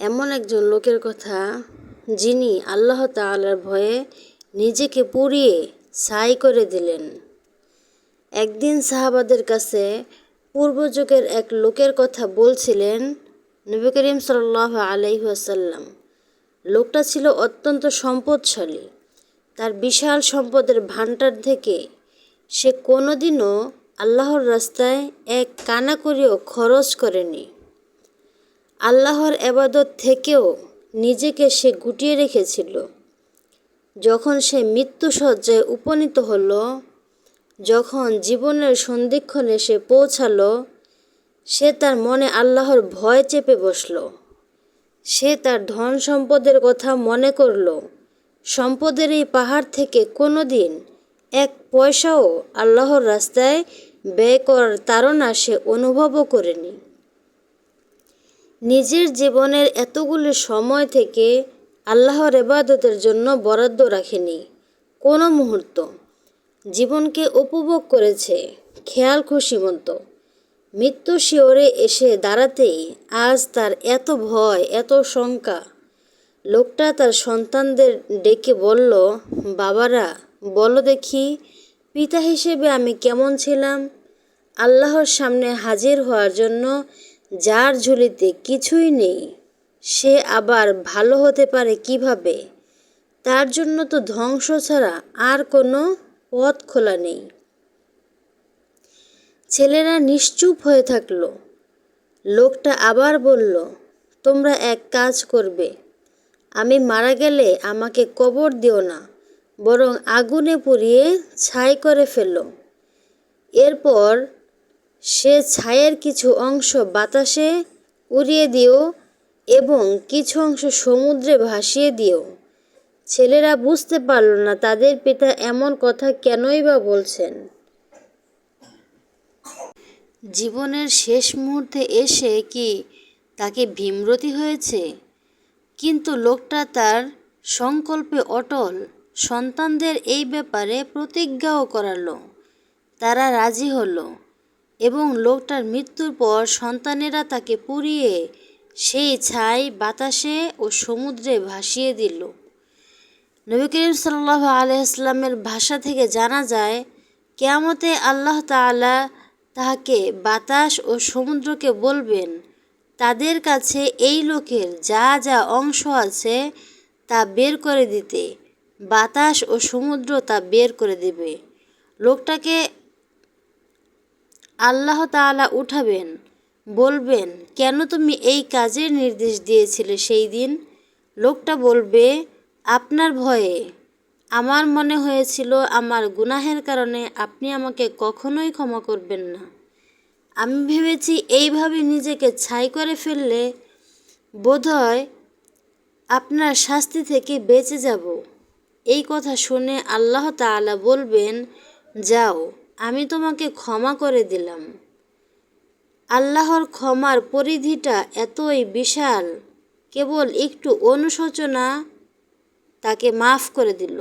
এমন একজন লোকের কথা যিনি আল্লাহ তাআলার ভয়ে নিজেকে পুড়িয়ে ছাই করে দিলেন। একদিন সাহাবাদের কাছে পূর্বযুগের এক লোকের কথা বলছিলেন নবী করিম সাল্লাল্লাহু আলাইহি ওয়াসাল্লাম। লোকটা ছিল অত্যন্ত সম্পদশালী। তার বিশাল সম্পদের ভাণ্ডার থেকে সে কোনোদিনও আল্লাহর রাস্তায় এক কানাকড়িও খরচ করেনি। আল্লাহর ইবাদত থেকেও নিজেকে সে গুটিয়ে রেখেছিল। যখন সে মৃত্যুশয্যায় উপনীত হলো, যখন জীবনের সন্ধিক্ষণে সে পৌঁছালো, সে তার মনে আল্লাহর ভয় চেপে বসল। সে তার ধন সম্পদের কথা মনে করল। সম্পদের এই পাহাড় থেকে কোনোদিন এক পয়সাও আল্লাহর রাস্তায় ব্যয় করার তাড়না সে অনুভবও করেনি। নিজের জীবনের এতগুলো সময় থেকে আল্লাহর ইবাদতের জন্য বরাদ্দ রাখেনি কোনো মুহূর্ত। জীবনকে উপভোগ করেছে খেয়াল খুশি মতো। মৃত্যু শিয়রে এসে দাঁড়াতেই আজ তার এত ভয়, এত শঙ্কা। লোকটা তার সন্তানদের ডেকে বলল, বাবারা, বলো দেখি, পিতা হিসেবে আমি কেমন ছিলাম? আল্লাহর সামনে হাজির হওয়ার জন্য যার ঝুলিতে কিছুই নেই, সে আবার ভালো হতে পারে কিভাবে? তার জন্য তো ধ্বংস ছাড়া আর কোনো পথ খোলা নেই। ছেলেরা নিশ্চুপ হয়ে থাকলো। লোকটা আবার বলল, তোমরা এক কাজ করবে, আমি মারা গেলে আমাকে কবর দিও না, বরং আগুনে পুড়িয়ে ছাই করে ফেলো। এরপর সে ছাইয়ের কিছু অংশ বাতাসে উড়িয়ে দিও এবং কিছু অংশ সমুদ্রে ভাসিয়ে দিও। ছেলেরা বুঝতে পারল না তাদের পিতা এমন কথা কেনই বা বলছেন। জীবনের শেষ মুহূর্তে এসে কি তাকে ভীমরতি হয়েছে? কিন্তু লোকটা তার সংকল্পে অটল। সন্তানদের এই ব্যাপারে প্রতিজ্ঞাও করালো। তারা রাজি হলো এবং লোকটার মৃত্যুর পর সন্তানেরা তাকে পুড়িয়ে সেই ছাই বাতাসে ও সমুদ্রে ভাসিয়ে দিল। নবী করিম সাল্লাল্লাহু আলাইহি ওয়াসাল্লামের ভাষা থেকে জানা যায়, কিয়ামতে আল্লাহ তাআলা তাহাকে বাতাস ও সমুদ্রকে বলবেন, তাদের কাছে এই লোকের যা যা অংশ আছে তা বের করে দিতে। বাতাস ও সমুদ্র তা বের করে দেবে। লোকটাকে আল্লাহ তাআলা উঠাবেন, বলবেন, কেন তুমি এই কাজের নির্দেশ দিয়েছিলে সেই দিন? লোকটা বলবে, আপনার ভয়ে। আমার মনে হয়েছিল আমার গুনাহের কারণে আপনি আমাকে কখনোই ক্ষমা করবেন না। আমি ভেবেছি এইভাবে নিজেকে ছাই করে ফেললে বোধহয় আপনার শাস্তি থেকে বেঁচে যাব। এই কথা শুনে আল্লাহ তাআলা বলবেন, যাও, আমি তোমাকে ক্ষমা করে দিলাম। আল্লাহর ক্ষমার পরিধিটা এতই বিশাল, কেবল একটু অনুশোচনা তাকে মাফ করে দিল।